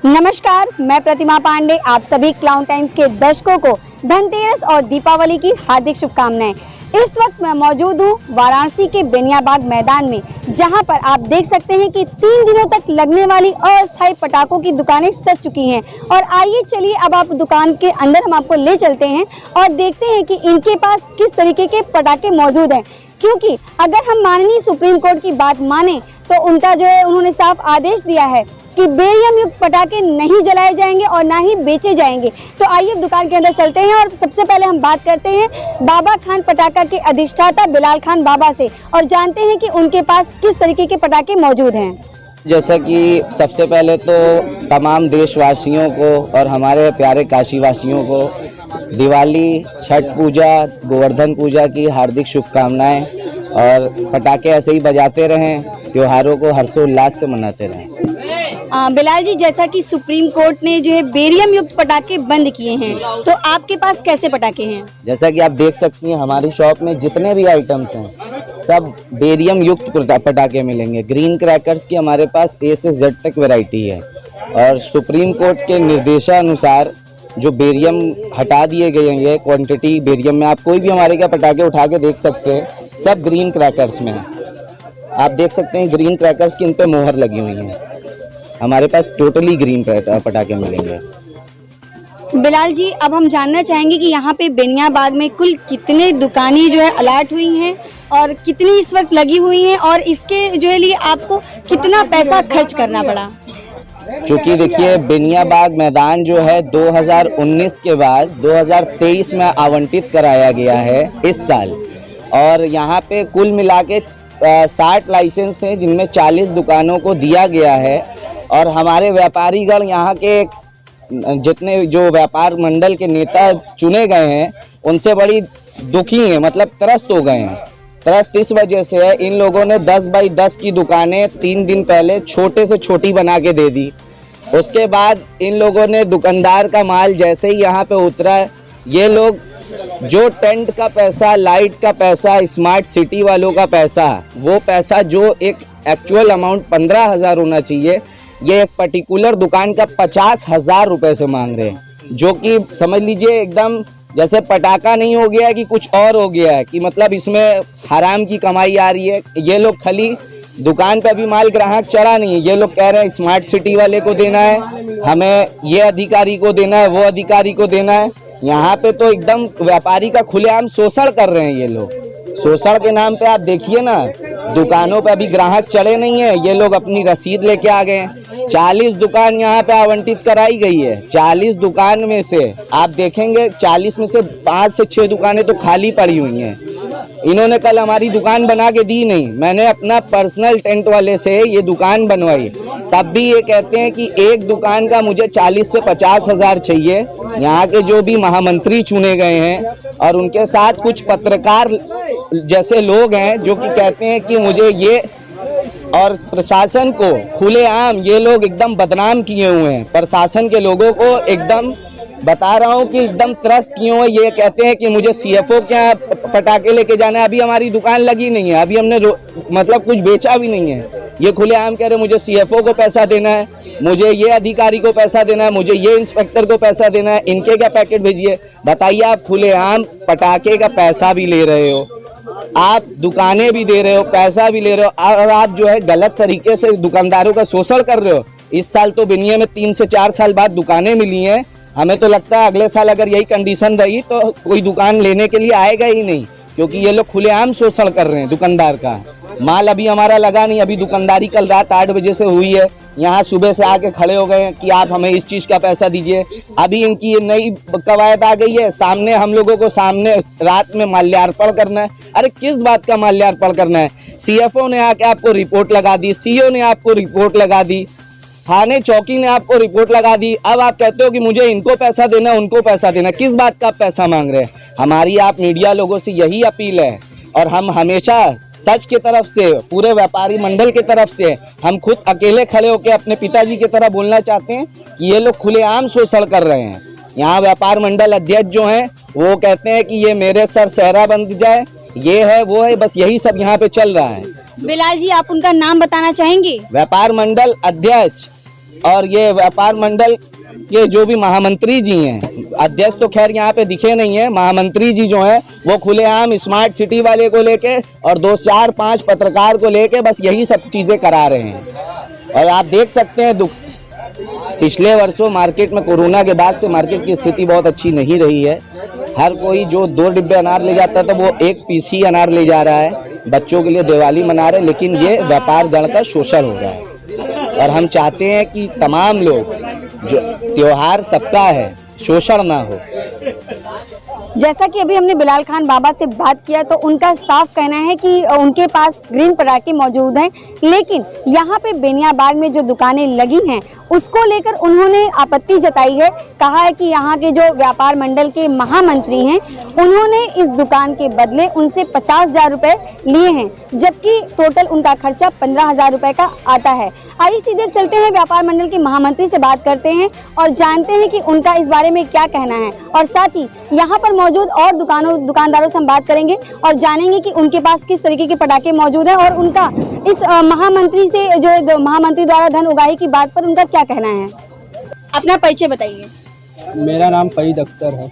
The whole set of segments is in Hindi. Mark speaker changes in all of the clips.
Speaker 1: नमस्कार, मैं प्रतिमा पांडे। आप सभी क्लाउन टाइम्स के दर्शकों को धनतेरस और दीपावली की हार्दिक शुभकामनाएं। इस वक्त मैं मौजूद हूँ वाराणसी के बेनियाबाग मैदान में, जहां पर आप देख सकते हैं कि 3 दिनों तक लगने वाली अस्थायी पटाखों की दुकानें सज चुकी हैं। और आइए चलिए अब आप दुकान के अंदर हम आपको ले चलते हैं और देखते हैं कि इनके पास किस तरीके के पटाखे मौजूद हैं। क्योंकि अगर हम माननीय सुप्रीम कोर्ट की बात माने तो उनका जो है उन्होंने साफ आदेश दिया है कि बेरियम युक्त पटाखे नहीं जलाए जाएंगे और ना ही बेचे जाएंगे। तो आइए दुकान के अंदर चलते हैं और सबसे पहले हम बात करते हैं बाबा खान पटाखा के अधिष्ठाता बिलाल खान बाबा से और जानते हैं कि उनके पास किस तरीके के पटाखे मौजूद हैं।
Speaker 2: जैसा कि सबसे पहले तो तमाम देशवासियों को और हमारे प्यारे काशीवासियों को दिवाली, छठ पूजा, गोवर्धन पूजा की हार्दिक शुभकामनाएं और पटाखे ऐसे ही बजाते रहें, त्योहारों को हर्षोल्लास से मनाते रहें।
Speaker 1: बिलाल जी, जैसा कि सुप्रीम कोर्ट ने जो है बेरियम युक्त पटाखे बंद किए हैं, तो आपके पास कैसे पटाखे हैं?
Speaker 2: जैसा कि आप देख सकती हैं हमारी शॉप में जितने भी आइटम्स हैं सब बेरियम युक्त पटाखे मिलेंगे। ग्रीन क्रैकर्स की हमारे पास ए से जेड तक वैरायटी है और सुप्रीम कोर्ट के निर्देशानुसार जो बेरियम हटा दिए गए हैं, क्वांटिटी बेरियम में आप कोई भी हमारे क्या पटाखे उठा के देख सकते हैं, सब ग्रीन क्रैकर्स में है। आप देख सकते हैं ग्रीन क्रैकर्स की इन पे मोहर लगी हुई है। हमारे पास टोटली ग्रीन पटाखे मिलेंगे।
Speaker 1: बिलाल जी, अब हम जानना चाहेंगे कि यहाँ पे बेनियाबाग में कुल कितने दुकानें जो है अलर्ट हुई हैं और कितनी इस वक्त लगी हुई हैं और इसके जो है लिए आपको कितना पैसा खर्च करना पड़ा?
Speaker 2: चूँकि देखिए बेनियाबाग मैदान जो है 2019 के बाद 2023 में आवंटित कराया गया है इस साल, और यहाँ पे कुल मिला के 60 लाइसेंस थे जिनमें 40 दुकानों को दिया गया है। और हमारे व्यापारीगण यहाँ के जितने जो व्यापार मंडल के नेता चुने गए हैं उनसे बड़ी दुखी हैं, मतलब त्रस्त हो गए हैं। त्रस्त इस वजह से है, इन लोगों ने 10 बाई 10 की दुकानें 3 दिन पहले छोटे से छोटी बना के दे दी। उसके बाद इन लोगों ने दुकानदार का माल जैसे ही यहाँ पे उतरा, ये लोग जो टेंट का पैसा, लाइट का पैसा, स्मार्ट सिटी वालों का पैसा, वो पैसा जो एक एक्चुअल अमाउंट 15,000 होना चाहिए, ये एक पर्टिकुलर दुकान का 50,000 रुपए से मांग रहे हैं, जो कि समझ लीजिए एकदम जैसे पटाखा नहीं हो गया है कि कुछ और हो गया है, कि मतलब इसमें हराम की कमाई आ रही है। ये लोग खाली दुकान पे अभी माल ग्राहक चढ़ा नहीं है, ये लोग कह रहे हैं स्मार्ट सिटी वाले को देना है, हमें ये अधिकारी को देना है, वो अधिकारी को देना है। यहाँ पे तो एकदम व्यापारी का खुलेआम शोषण कर रहे हैं ये लोग। शोषण के नाम पे आप देखिए ना, दुकानों पे अभी ग्राहक चढ़े नहीं है, ये लोग अपनी रसीद लेके आ गए हैं। 40 दुकान यहाँ पे आवंटित कराई गई है। 40 दुकान में से आप देखेंगे 40 में से 5 से 6 दुकानें तो खाली पड़ी हुई हैं। इन्होंने कल हमारी दुकान बना के दी नहीं, मैंने अपना पर्सनल टेंट वाले से ये दुकान बनवाई, तब भी ये कहते हैं कि एक दुकान का मुझे 40 से 50,000 चाहिए। यहाँ के जो भी महामंत्री चुने गए हैं और उनके साथ कुछ पत्रकार जैसे लोग हैं जो कि कहते हैं कि मुझे ये, और प्रशासन को खुलेआम ये लोग एकदम बदनाम किए हुए हैं। प्रशासन के लोगों को एकदम बता रहा हूँ कि एकदम त्रस्त किए हुए। ये कहते हैं कि मुझे सीएफओ के यहाँ पटाखे लेके जाना है, अभी हमारी दुकान लगी नहीं है, अभी हमने मतलब कुछ बेचा भी नहीं है। ये खुलेआम कह रहे मुझे सीएफओ को पैसा देना है, मुझे ये अधिकारी को पैसा देना है, मुझे ये इंस्पेक्टर को पैसा देना है, इनके क्या पैकेट भेजिए। बताइए, आप खुलेआम पटाखे का पैसा भी ले रहे हो, आप दुकानें भी दे रहे हो, पैसा भी ले रहे हो, और आप जो है गलत तरीके से दुकानदारों का शोषण कर रहे हो। इस साल तो बेनिया में 3 से 4 साल बाद दुकानें मिली हैं। हमें तो लगता है अगले साल अगर यही कंडीशन रही तो कोई दुकान लेने के लिए आएगा ही नहीं, क्योंकि ये लोग खुलेआम शोषण कर रहे हैं दुकानदार का। माल अभी हमारा लगा नहीं, अभी दुकानदारी कल रात 8 बजे से हुई है। यहाँ सुबह से आके खड़े हो गए कि आप हमें इस चीज़ का पैसा दीजिए। अभी इनकी ये नई कवायद आ गई है, सामने हम लोगों को सामने रात में माल्यार्पण करना है। अरे किस बात का माल्यार्पण करना है? सीएफओ ने आके आपको रिपोर्ट लगा दी, सीओ ने आपको रिपोर्ट लगा दी, थाने चौकी ने आपको रिपोर्ट लगा दी। अब आप कहते हो कि मुझे इनको पैसा देना, उनको पैसा देना। किस बात का पैसा मांग रहे हैं? हमारी आप मीडिया लोगों से यही अपील है, और हम हमेशा सच की तरफ से, पूरे व्यापारी मंडल की तरफ से, हम खुद अकेले खड़े होकर अपने पिताजी की तरह बोलना चाहते हैं कि ये लोग खुलेआम शोषण कर रहे हैं। यहाँ व्यापार मंडल अध्यक्ष जो हैं वो कहते हैं कि ये मेरे सर सहरा बन जाए, ये है वो है, बस यही सब यहाँ पे चल रहा है।
Speaker 1: बिलाल जी, आप उनका नाम बताना चाहेंगे?
Speaker 2: व्यापार मंडल अध्यक्ष और ये व्यापार मंडल के जो भी महामंत्री जी हैं, अध्यक्ष तो खैर यहाँ पे दिखे नहीं है, महामंत्री जी जो हैं वो खुलेआम स्मार्ट सिटी वाले को लेके और 2-4-5 पत्रकार को लेके बस यही सब चीज़ें करा रहे हैं। और आप देख सकते हैं पिछले वर्षों मार्केट में कोरोना के बाद से मार्केट की स्थिति बहुत अच्छी नहीं रही है। हर कोई जो 2 डिब्बे अनार ले जाता था वो 1 पीस ही अनार ले जा रहा है। बच्चों के लिए दिवाली मना रहे, लेकिन ये व्यापार गण का शोषण हो रहा है। और हम चाहते हैं कि तमाम लोग, जो त्योहार सबका है, शोषण ना हो।
Speaker 1: जैसा कि अभी हमने बिलाल खान बाबा से बात किया तो उनका साफ कहना है कि उनके पास ग्रीन पटाखे मौजूद हैं, लेकिन यहाँ पे बेनियाबाग में जो दुकानें लगी हैं उसको लेकर उन्होंने आपत्ति जताई है। कहा है कि यहाँ के जो व्यापार मंडल के महामंत्री हैं उन्होंने इस दुकान के बदले उनसे 50,000 रुपये लिए हैं, जबकि टोटल उनका खर्चा 15,000 रुपये का आता है। आइए सीधे अब चलते हैं व्यापार मंडल के महामंत्री से बात करते हैं और जानते हैं कि उनका इस बारे में क्या कहना है। और साथ ही यहाँ पर मौजूद और दुकानदारों से हम बात करेंगे और जानेंगे कि उनके पास किस तरीके के पटाखे मौजूद हैं और उनका इस महामंत्री से जो महामंत्री द्वारा धन उगाही की बात पर उनका क्या कहना है। अपना परिचय बताइए।
Speaker 3: मेरा नाम फईद अख्तर है।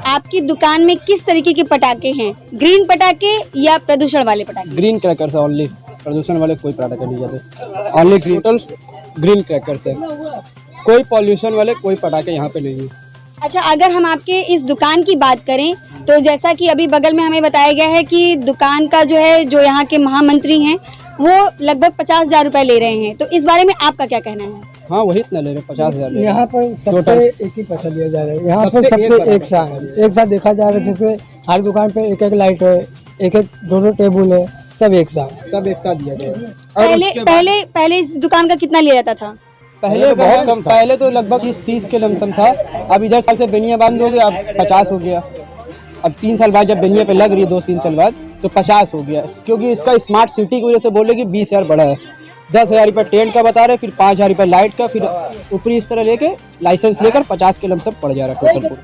Speaker 1: आपकी दुकान में किस तरीके के पटाखे हैं, ग्रीन पटाखे या प्रदूषण वाले पटाखे?
Speaker 3: ग्रीन क्रैकर्स ओनली, प्रदूषण वाले कोई पटाखे नहीं जाते। ओनली टोटल ग्रीन क्रैकर्स है, कोई पॉल्यूशन वाले कोई पटाखे यहाँ पे नहीं है।
Speaker 1: अच्छा, अगर हम आपके इस दुकान की बात करें तो जैसा कि अभी बगल में हमें बताया गया है कि दुकान का जो यहाँ के महामंत्री हैं वो लगभग 50,000 रुपये ले रहे हैं, तो इस बारे में आपका क्या कहना है?
Speaker 3: हाँ, वही इतना ले रहे, 50,000।
Speaker 4: यहाँ पर सबसे एक ही पैसा लिया जा रहा है। यहाँ पर सबसे एक साथ देखा जा रहा है। जैसे हर दुकान पे एक लाइट है, एक 2 टेबल है, सब एक साथ दिया गया।
Speaker 1: पहले इस दुकान का कितना लिया जाता था?
Speaker 3: पहले बहुत कम था। पहले तो लगभग 30 के लमसम था। अब इधर साल से बेनिया बंद हो गया, अब 50 हो गया। अब 3 साल बाद जब बेनिया पे लग रही है 2-3 साल बाद तो 50 हो गया, क्योंकि इसका स्मार्ट सिटी की वजह से बोले कि 20,000 बढ़ा है। 10,000 रुपये टेंट का बता रहे, फिर 5,000 रुपये लाइट का, फिर ऊपरी इस तरह लेके लाइसेंस लेकर 50 के लमसम पड़ जा रहा है टोटल।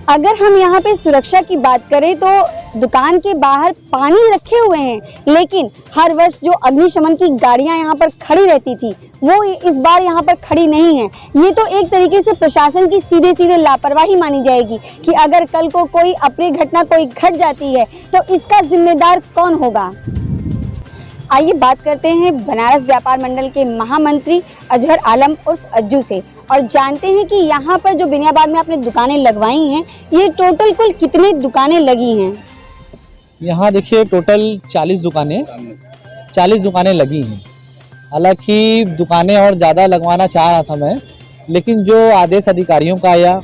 Speaker 1: अगर हम यहाँ पे सुरक्षा की बात करें तो दुकान के बाहर पानी रखे हुए हैं, लेकिन हर वर्ष जो अग्निशमन की गाड़ियाँ यहाँ पर खड़ी रहती थी वो इस बार यहाँ पर खड़ी नहीं है। ये तो एक तरीके से प्रशासन की सीधे लापरवाही मानी जाएगी कि अगर कल को कोई अप्रिय घटना कोई घट जाती है तो इसका जिम्मेदार कौन होगा। आइए बात करते हैं बनारस व्यापार मंडल के महामंत्री अजहर आलम उर्फ अज्जू से और जानते हैं कि यहाँ पर जो बेनियाबाग में आपने दुकानें लगवाई हैं ये टोटल कुल कितनी दुकानें लगी हैं?
Speaker 5: यहाँ देखिए टोटल 40 दुकानें लगी हैं। हालांकि दुकानें और ज़्यादा लगवाना चाह रहा था मैं, लेकिन जो आदेश अधिकारियों का आया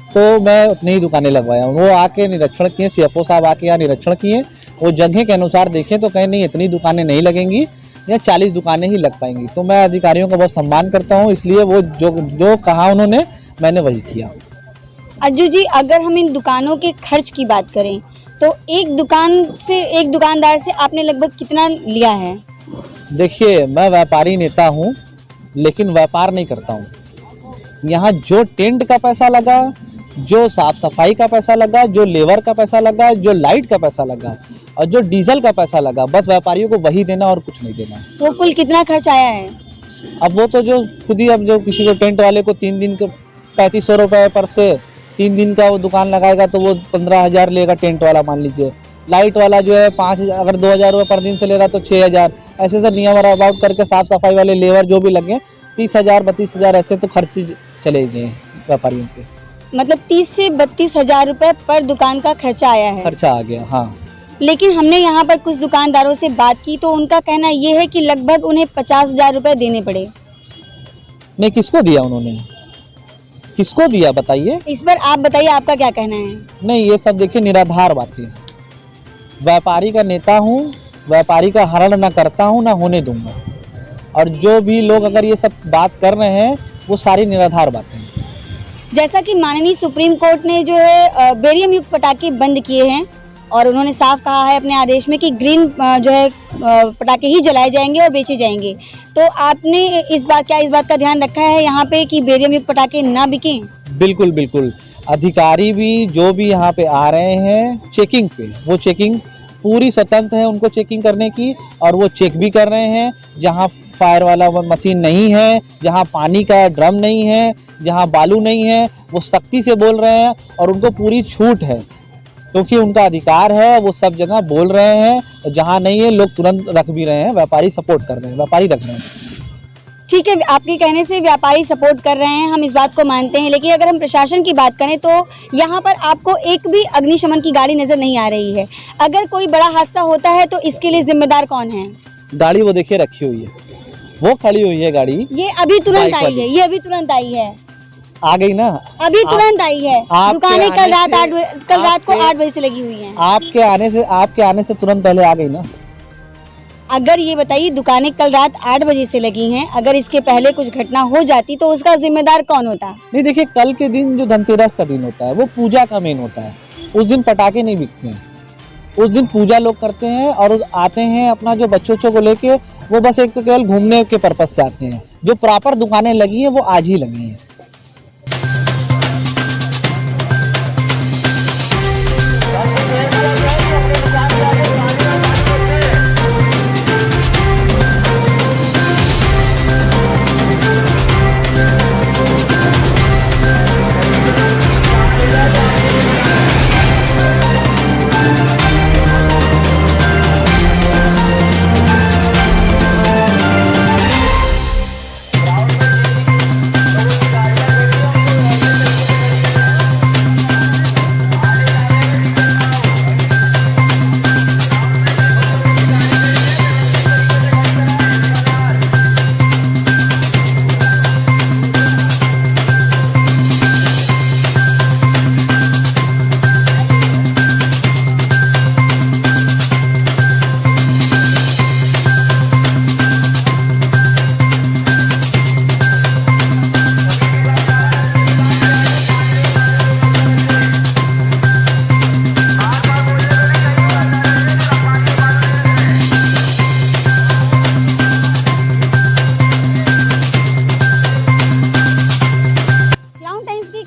Speaker 5: तो मैं उतनी ही दुकानें लगवाया। वो आके निरीक्षण किए, सीएफओ साहब आके यहाँ निरीक्षण किए, वो जगह के अनुसार देखें तो कहीं नहीं इतनी दुकानें नहीं लगेंगी, या 40 दुकानें ही लग पाएंगी। तो मैं अधिकारियों का बहुत सम्मान करता हूँ, इसलिए वो जो कहा उन्होंने मैंने वही किया।
Speaker 1: अज्जू जी, अगर हम इन दुकानों के खर्च की बात करें तो एक दुकानदार से आपने लगभग कितना लिया है?
Speaker 5: देखिए, मैं व्यापारी नेता हूँ लेकिन व्यापार नहीं करता हूँ। यहाँ जो टेंट का पैसा लगा, जो साफ सफाई का पैसा लगा, जो लेबर का पैसा लगा, जो लाइट का पैसा लगा और जो डीजल का पैसा लगा, बस व्यापारियों को वही देना और कुछ नहीं देना।
Speaker 1: वो कुल कितना खर्च आया है?
Speaker 5: अब वो तो जो खुद ही, अब जो किसी को टेंट वाले को 3 दिन का 3500 रुपये पर से 3 दिन का वो दुकान लगाएगा तो वो 15,000 लेगा टेंट वाला, मान लीजिए। लाइट वाला जो है 5,000, अगर 2,000 रुपये पर दिन से ले रहा तो 6,000, ऐसे से नियम अबाउट करके साफ सफाई वाले लेबर जो भी लगे 30,000 32,000 ऐसे तो खर्च चले गए व्यापारियों के।
Speaker 1: मतलब 30 से 32,000 रुपये पर दुकान का खर्चा आया है?
Speaker 5: खर्चा आ गया, हाँ।
Speaker 1: लेकिन हमने यहाँ पर कुछ दुकानदारों से बात की तो उनका कहना ये है कि लगभग उन्हें 50,000 रुपये देने पड़े।
Speaker 5: नहीं, किसको दिया उन्होंने, किसको दिया बताइए?
Speaker 1: इस पर आप बताइए, आपका क्या कहना है?
Speaker 5: नहीं, ये सब देखिए निराधार बातें। व्यापारी का नेता हूँ, व्यापारी का हरण ना करता हूँ ना होने दूंगा। और जो भी लोग अगर ये सब बात कर रहे हैं वो सारी निराधार बातें हैं।
Speaker 1: जैसा कि माननीय सुप्रीम कोर्ट ने जो है बेरियम युक्त पटाखे बंद किए हैं और उन्होंने साफ कहा है अपने आदेश में कि ग्रीन जो है पटाखे ही जलाए जाएंगे और बेचे जाएंगे, तो आपने इस बात का ध्यान रखा है यहाँ पे कि बेरियम युक्त पटाखे ना बिकें?
Speaker 5: बिल्कुल बिल्कुल, अधिकारी भी जो भी यहाँ पे आ रहे हैं चेकिंग पे, वो चेकिंग पूरी स्वतंत्र है उनको चेकिंग करने की, और वो चेक भी कर रहे हैं। जहाँ फायर वाला वो मशीन नहीं है, जहाँ पानी का ड्रम नहीं है, जहाँ बालू नहीं है, वो सख्ती से बोल रहे हैं और उनको पूरी छूट है क्योंकि उनका अधिकार है, वो सब जगह बोल रहे हैं। जहाँ नहीं है लोग तुरंत रख भी रहे हैं, व्यापारी सपोर्ट कर रहे हैं, व्यापारी रख रहे हैं।
Speaker 1: ठीक है, आपके कहने से व्यापारी सपोर्ट कर रहे हैं, हम इस बात को मानते हैं, लेकिन अगर हम प्रशासन की बात करें तो यहाँ पर आपको एक भी अग्निशमन की गाड़ी नजर नहीं आ रही है। अगर कोई बड़ा हादसा होता है तो इसके लिए जिम्मेदार कौन है?
Speaker 5: गाड़ी वो देखिए रखी हुई है, वो खड़ी हुई है गाड़ी,
Speaker 1: ये अभी तुरंत
Speaker 5: बाइक
Speaker 1: आई
Speaker 5: वाली।
Speaker 1: है, ये अभी तुरंत आई है,
Speaker 5: आ गई ना,
Speaker 1: अभी तुरंत आई है।
Speaker 5: आपके
Speaker 1: दुकानें कल
Speaker 5: आने
Speaker 1: रात
Speaker 5: से-
Speaker 1: कल रात को
Speaker 5: आपके-
Speaker 1: 8 बजे से लगी हुई हैं।
Speaker 5: आपके आने से तुरंत पहले आ गई ना।
Speaker 1: अगर ये बताइए, दुकानें कल रात 8 बजे से लगी हैं, अगर इसके पहले कुछ घटना हो जाती तो उसका जिम्मेदार कौन होता?
Speaker 5: नहीं देखिए, कल के दिन जो धनतेरस का दिन होता है वो पूजा का मेन होता है, उस दिन पटाखे नहीं बिकते हैं, उस दिन पूजा लोग करते हैं और आते हैं अपना जो बच्चों को लेके, वो बस एक तो केवल घूमने के पर्पज से आते हैं। जो प्रॉपर दुकानें लगी हैं वो आज ही लगी हैं।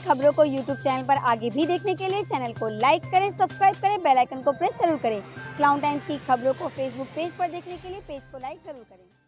Speaker 1: खबरों को YouTube चैनल पर आगे भी देखने के लिए चैनल को लाइक करें, सब्सक्राइब करें, बेल आइकन को प्रेस जरूर करें। क्लाउन टाइम्स की खबरों को Facebook पेज पर देखने के लिए पेज को लाइक जरूर करें।